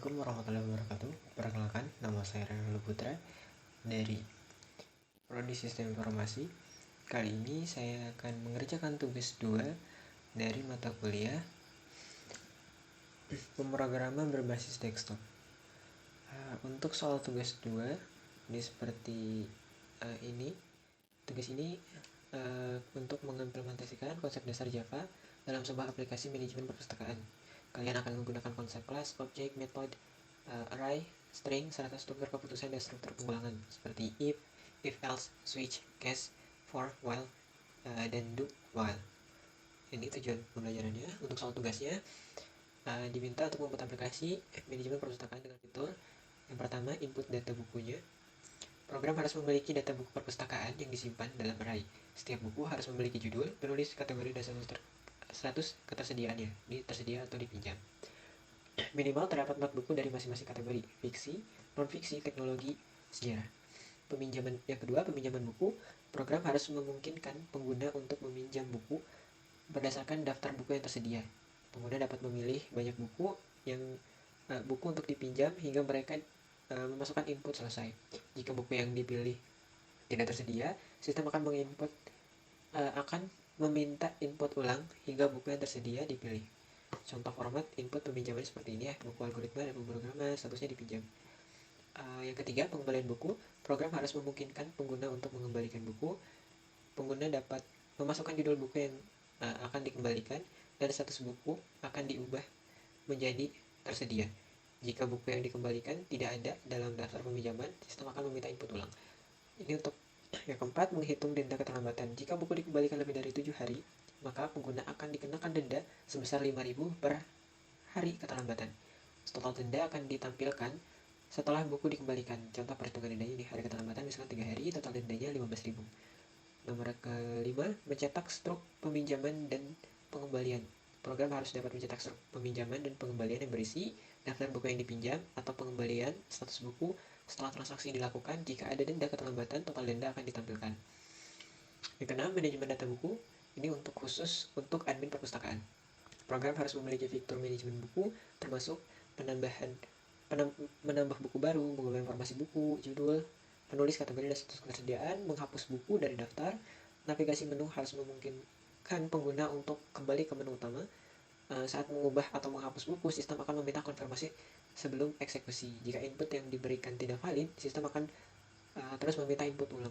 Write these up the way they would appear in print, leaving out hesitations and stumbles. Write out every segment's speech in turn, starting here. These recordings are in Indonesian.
Assalamualaikum warahmatullahi wabarakatuh. Perkenalkan, nama saya Renal Putra dari Prodi Sistem Informasi. Kali ini saya akan mengerjakan tugas 2 dari mata kuliah pemrograman berbasis desktop. Untuk soal tugas 2, ini seperti ini. Tugas ini untuk mengimplementasikan konsep dasar Java dalam sebuah aplikasi manajemen perpustakaan. Kalian akan menggunakan konsep kelas, objek, method, array, string, serta struktur keputusan dan struktur pengulangan seperti if else, switch, case, for, while, dan do, while. Ini tujuan pembelajarannya. Untuk soal tugasnya diminta untuk membuat aplikasi manajemen perpustakaan dengan fitur yang pertama, input data bukunya. Program harus memiliki data buku perpustakaan yang disimpan dalam array. Setiap buku harus memiliki judul, penulis, kategori, dan status ketersediaannya, tersedia atau dipinjam. Minimal terdapat 4 buku dari masing-masing kategori, fiksi, non-fiksi, teknologi, sejarah. Yang kedua, peminjaman buku. Program harus memungkinkan pengguna untuk meminjam buku berdasarkan daftar buku yang tersedia. Pengguna dapat memilih banyak buku untuk dipinjam hingga mereka memasukkan input selesai. Jika buku yang dipilih tidak tersedia, sistem akan meminta input ulang hingga buku yang tersedia dipilih. Contoh format input peminjaman seperti ini ya, buku algoritma dan pemrograman, statusnya dipinjam. Yang ketiga, pengembalian buku. Program harus memungkinkan pengguna untuk mengembalikan buku. Pengguna dapat memasukkan judul buku yang akan dikembalikan dan status buku akan diubah menjadi tersedia. Jika buku yang dikembalikan tidak ada dalam daftar peminjaman, sistem akan meminta input ulang. Ini untuk yang keempat, menghitung denda keterlambatan. Jika buku dikembalikan lebih dari 7 hari, maka pengguna akan dikenakan denda sebesar 5.000 per hari keterlambatan. Total denda akan ditampilkan setelah buku dikembalikan. Contoh perhitungan dendanya di hari keterlambatan misalkan 3 hari, total dendanya 15.000. Nomor kelima, mencetak struk peminjaman dan pengembalian. Program harus dapat mencetak struk peminjaman dan pengembalian yang berisi daftar buku yang dipinjam atau pengembalian status buku setelah transaksi dilakukan. Jika ada denda keterlambatan, total denda akan ditampilkan. Yang keenam, manajemen data buku. Ini khusus untuk admin perpustakaan. Program harus memiliki fitur manajemen buku, termasuk menambah buku baru, mengubah informasi buku, judul, penulis, kategori, dan status ketersediaan, menghapus buku dari daftar. Navigasi menu harus memungkinkan pengguna untuk kembali ke menu utama. Saat mengubah atau menghapus buku, sistem akan meminta konfirmasi sebelum eksekusi. Jika input yang diberikan tidak valid, sistem akan terus meminta input ulang.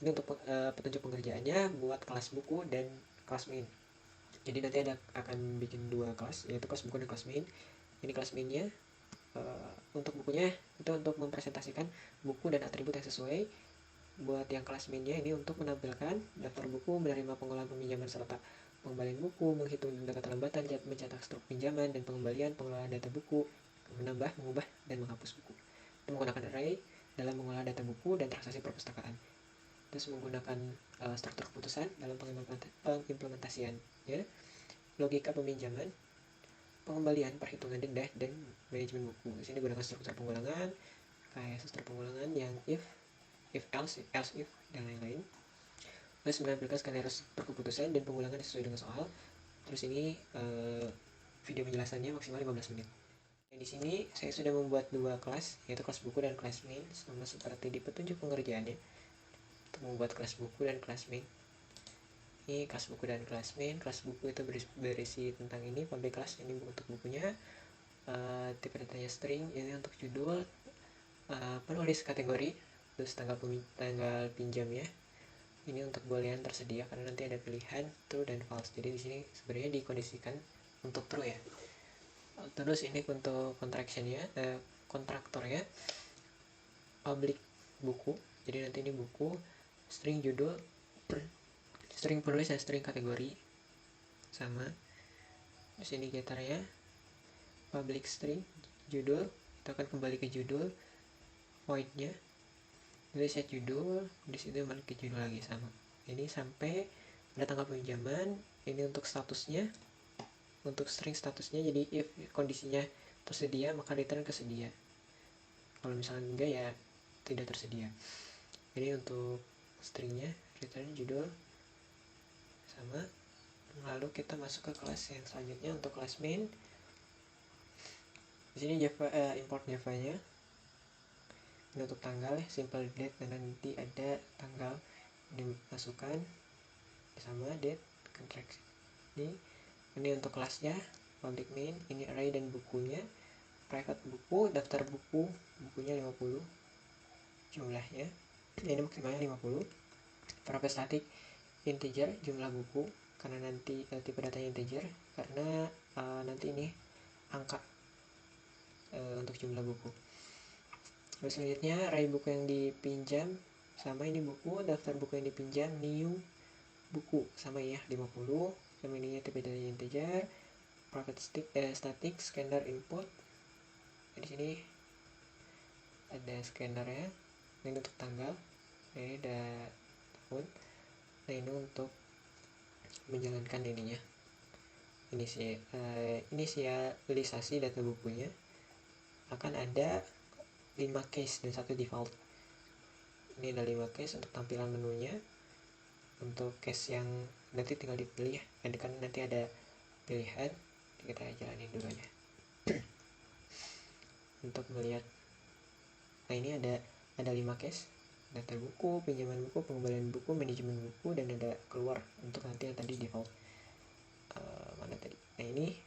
Ini untuk petunjuk pengerjaannya buat kelas buku dan kelas main. Jadi nanti akan bikin 2 kelas, yaitu kelas buku dan kelas main. Ini kelas mainnya. Untuk bukunya itu untuk mempresentasikan buku dan atribut yang sesuai. Buat yang kelas mainnya ini untuk menampilkan daftar buku, menerima pengolahan peminjaman serta pengembalian buku, menghitung denda keterlambatan, mencetak struk pinjaman dan pengembalian, pengelolaan data buku, menambah, mengubah, dan menghapus buku. Itu menggunakan array dalam mengolah data buku dan transaksi perpustakaan. Terus menggunakan struktur keputusan dalam pengimplementasian, ya, logika peminjaman, pengembalian, perhitungan denda, dan manajemen buku. Di sini gunakan struktur pengulangan, kayak struktur pengulangan yang if else, if, dan lain-lain. Terus menampilkan skenario perkeputusan dan pengulangan sesuai dengan soal. Terus ini video penjelasannya maksimal 15 menit. Dan di sini saya sudah membuat 2 kelas, yaitu kelas buku dan kelas main, sama seperti di petunjuk pengerjaannya. Untuk membuat kelas buku dan kelas main, ini kelas buku dan kelas main. Kelas buku itu berisi tentang ini, public class, ini untuk bukunya. Tipe datanya string, ini untuk judul, penulis, kategori, terus tanggal pinjamnya. Ini untuk boolean tersedia karena nanti ada pilihan true dan false. Jadi di sini sebenarnya dikondisikan untuk true ya. Terus ini untuk kontraktornya, public buku. Jadi nanti ini buku, string judul, string penulis, dan string kategori sama. Terus ini getternya, public string judul, kita akan kembali ke judul, voidnya, jadi set judul, di situ balik ke judul lagi sama. Ini sampai ada tanggal pinjaman. Ini untuk statusnya, untuk string statusnya. Jadi if kondisinya tersedia maka return kesedia. Kalau misalnya enggak ya tidak tersedia. Ini untuk stringnya, return judul sama. Lalu kita masuk ke kelas yang selanjutnya untuk kelas main. Di sini import Java-nya. Ini untuk tanggal ya, simple date, dan nanti ada tanggal dimasukkan sama date contract. Ini untuk kelasnya, public main, ini array dan bukunya, private buku, daftar buku, bukunya 50 jumlahnya, ini maksimalnya 50. Private static integer jumlah buku, karena nanti tipe datanya integer, karena nanti ini angka untuk jumlah buku. Terus selanjutnya array buku yang dipinjam, sama ini buku, daftar buku yang dipinjam, new buku, sama ya 50, sama ininya tipe datanya integer. Private static scanner input, di sini ada scannernya, ini untuk tanggal, ini ada tahun, nah ini untuk menjalankan ininya, inisialisasi data bukunya. Akan ada 5 case dan 1 default. Ini ada 5 case untuk tampilan menunya. Untuk case yang nanti tinggal dipilih ya, kan nanti ada pilihan, kita jalanin dulu aja. Untuk melihat, nah ini ada 5 case: daftar buku, pinjaman buku, pengembalian buku, manajemen buku, dan ada keluar untuk nanti yang tadi default. Mana tadi? Nah ini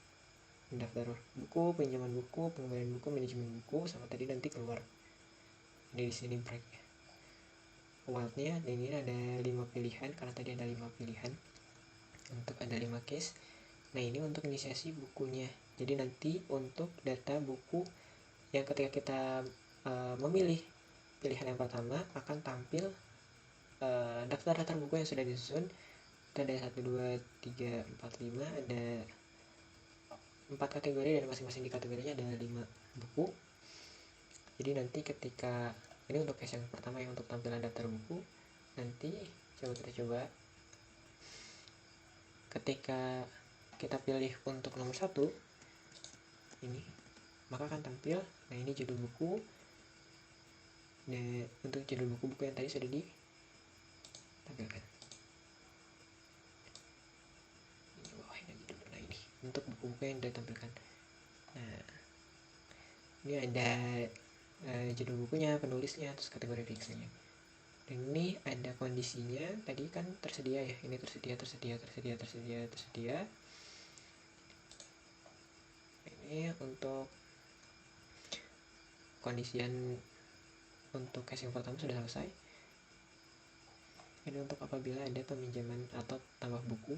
daftar buku, pinjaman buku, pengembalian buku, manajemen buku, sama tadi nanti keluar. Ini di sini break ya. Wildnya, dan ini ada 5 pilihan, karena tadi ada 5 pilihan untuk ada 5 case. Nah ini untuk inisiasi bukunya. Jadi nanti untuk data buku yang ketika kita memilih pilihan yang pertama, akan tampil daftar-daftar buku yang sudah disusun. Kita ada 1, 2, 3, 4, 5, ada 4 kategori, dan masing-masing di kategorinya ada 5 buku. Jadi nanti ketika ini untuk case yang pertama yang untuk tampilan daftar buku, nanti kita coba ketika kita pilih untuk nomor 1 ini, maka akan tampil, nah ini judul buku. Nah untuk judul buku yang tadi sudah ditampilkan. Nah ini untuk buku-buku yang ditampilkan. Nah ini ada judul bukunya, penulisnya, terus kategori fiksinya. Dan ini ada kondisinya, tadi kan tersedia ya, ini tersedia. Ini untuk kondisian untuk case yang pertama sudah selesai. Ini untuk apabila ada peminjaman atau tambah buku,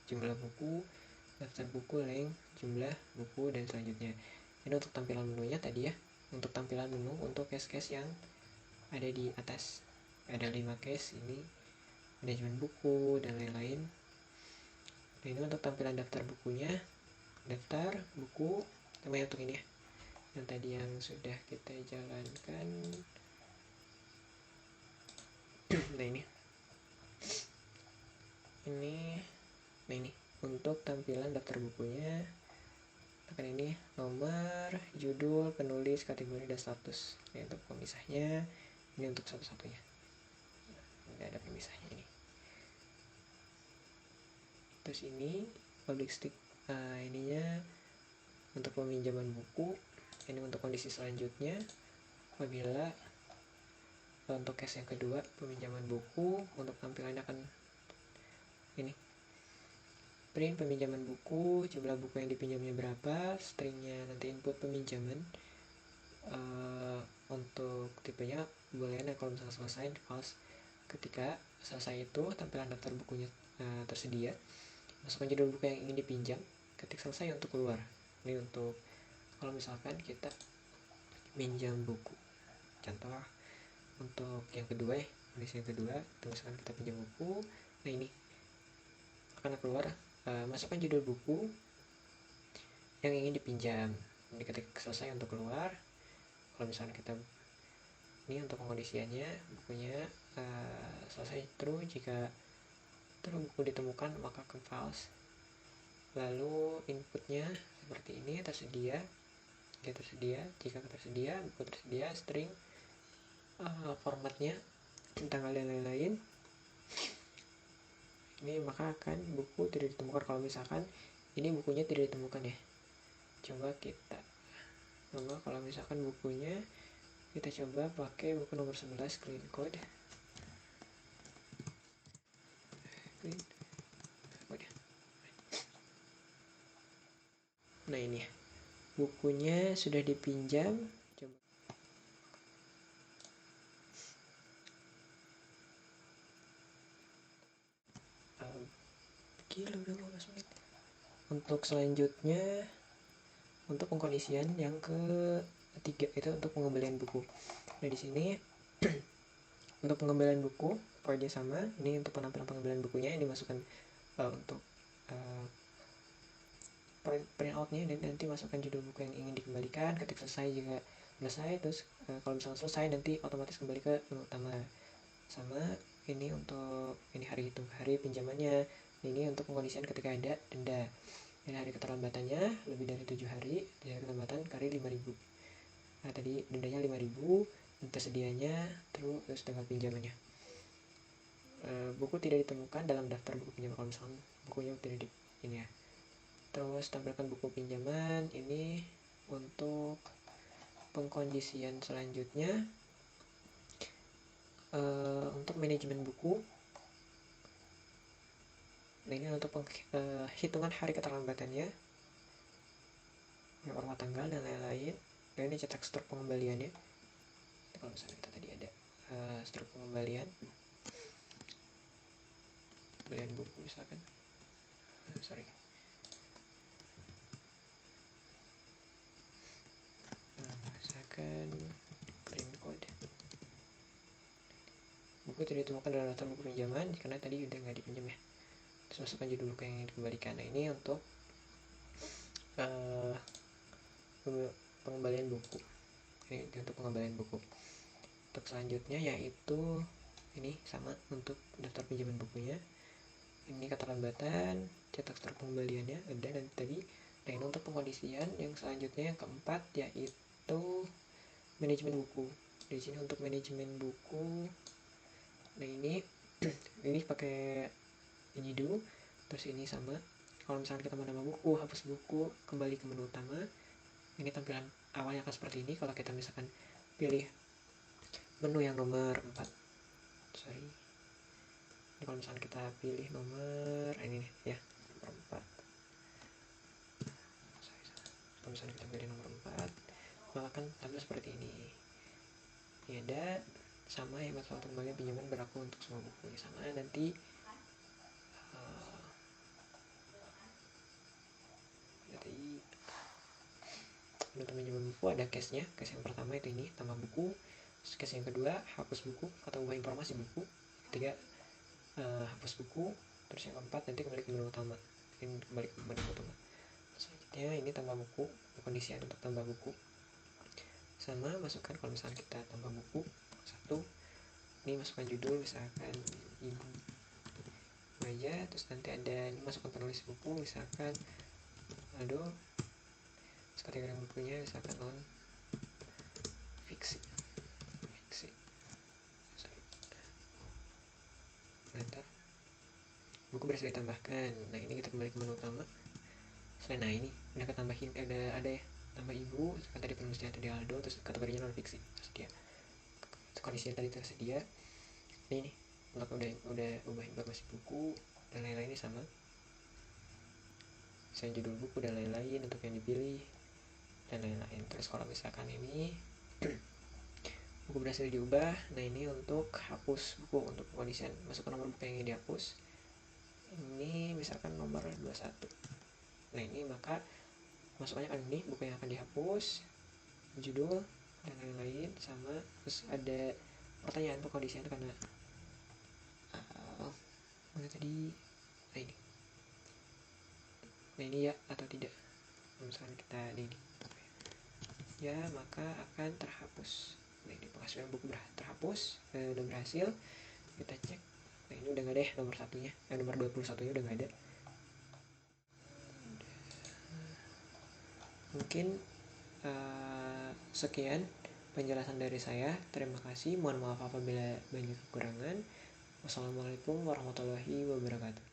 jumlah buku, daftar buku, length, jumlah buku, dan selanjutnya. Ini untuk tampilan menunya tadi ya. Untuk tampilan menu untuk case-case yang ada di atas, ada 5 case ini, manajemen buku dan lain-lain. Nah ini untuk tampilan daftar bukunya, daftar buku, namanya untuk ini ya, yang tadi yang sudah kita jalankan. Nah ini nah ini untuk tampilan daftar bukunya, tekan ini nomor, judul, penulis, kategori, dan status. Ini untuk pemisahnya, ini untuk satu-satunya, nggak ada pemisahnya ini. Terus ini public stick, ininya untuk peminjaman buku. Ini untuk kondisi selanjutnya, apabila untuk case yang kedua peminjaman buku, untuk tampilannya akan ini print peminjaman buku, jumlah buku yang dipinjamnya berapa, stringnya nanti input peminjaman. Untuk tipenya boolean ya, kalau misalnya selesai false. Ketika selesai itu tampilan daftar bukunya tersedia, masukkan judul buku yang ingin dipinjam, ketik selesai untuk keluar. Ini untuk kalau misalkan kita pinjam buku, contoh untuk yang kedua ya, kondisi yang kedua, misalkan kita pinjam buku, nah ini akan keluar, masukkan judul buku yang ingin dipinjam, ini ketik selesai untuk keluar. Kalau misalkan kita ini untuk pengondisiannya, bukunya selesai true, jika true buku ditemukan maka akan false. Lalu inputnya seperti ini, tersedia, jika tersedia, buku tersedia, string, formatnya, tanggal dan lain-lain. Ini maka akan buku tidak ditemukan. Kalau misalkan ini bukunya tidak ditemukan ya, coba kita Maka kalau misalkan bukunya kita coba pakai buku nomor 11 clean code. Nah ini ya, bukunya sudah dipinjam. Coba gila udah 15 menit. Untuk selanjutnya, untuk pengkondisian yang ketiga itu untuk pengembalian buku. Nah di sini untuk pengembalian buku poinnya sama. Ini untuk penampilan pengembalian bukunya ini masukkan untuk print outnya, dan nanti masukkan judul buku yang ingin dikembalikan. Ketika selesai juga selesai, terus kalau misalnya selesai nanti otomatis kembali ke menu utama. Sama ini untuk ini hari pinjamannya. Ini untuk pengkondisian ketika ada denda. Dan hari keterlambatannya lebih dari 7 hari, hari keterlambatan kali 5.000. Nah tadi dendanya 5.000, tersedianya terus tanggal pinjamannya. Buku tidak ditemukan dalam daftar buku pinjaman kalau misalnya bukunya tidak di ini ya. Terus tampilkan buku pinjaman ini untuk pengkondisian selanjutnya. Untuk manajemen buku, nah ini untuk hitungan hari keterlambatannya, berapa tanggal dan lain-lain. Dan ini cetak struk pengembaliannya. Kalau misalnya kita tadi ada struk pengembalian buku misalkan, misalkan print code, buku tidak ditemukan dalam daftar buku pinjaman karena tadi udah nggak dipinjam ya. Terus masukkan judul buku yang ingin dikembalikan. Nah ini untuk pengembalian buku. Ini untuk pengembalian buku. Untuk selanjutnya yaitu ini sama untuk daftar pinjaman bukunya. Ini keterlambatan, cetak struk pengembaliannya ada dan tadi. Nah ini untuk pengkondisian yang selanjutnya yang keempat yaitu manajemen buku. Di sini untuk manajemen buku, nah ini ini pakai ini dulu. Terus ini sama, kalau misalnya kita mau nambah buku, hapus buku, kembali ke menu utama. Ini tampilan awalnya akan seperti ini. Kalau kita misalkan pilih menu yang nomor 4, ini kalau misalnya kita pilih nomor ini ya, nomor 4. Kalau misalnya kita pilih nomor 4, maka akan tampil seperti ini. Ini ada sama ya, masalah pengembalian pinjaman berlaku untuk semua buku. Sama nanti untuk pinjaman buku ada case-nya. Case yang pertama itu ini, tambah buku. Case yang kedua, hapus buku atau ubah informasi buku. Ketiga, hapus buku. Terus yang keempat, nanti kembali ke menu utama. Ini kembali ke menu utama. Selanjutnya ini tambah buku, kondisi untuk tambah buku. Sama masukkan kalau misalnya kita tambah buku satu, ini masukkan judul misalkan ibu aja. Terus nanti ada ini masukkan penulis buku misalkan aduh, kategori bukunya misalkan non fiksi. Mantap, buku berhasil ditambahkan. Nah ini kita kembali ke menu utama. Selain nah ini udah ketambahin, ada ya, tambah ibu kan tadi penulisnya tadi Aldo, terus kategorinya non fiksi tersedia, kondisinya tadi tersedia. Ini udah ubah informasi buku dan lain-lain. Ini sama saya judul buku dan lain-lain untuk yang dipilih dan lain-lain. Terus kalau misalkan ini buku berhasil diubah, nah ini untuk hapus buku, untuk pengkondisian masukkan nomor buku yang ingin dihapus. Ini misalkan nomor 21. Nah ini maka masukannya kan ini buku yang akan dihapus, judul dan lain-lain sama. Terus ada pertanyaan pengkondisian karena mana tadi, nah ini ya atau tidak. Misalkan kita ini ya, maka akan terhapus. Nah ini penghasilan buku terhapus, udah berhasil. Kita cek, nah ini udah nggak ada ya nomor satunya, nomor 21 nya udah nggak ada. Mungkin sekian penjelasan dari saya. Terima kasih, mohon maaf apabila banyak kekurangan. Wassalamualaikum warahmatullahi wabarakatuh.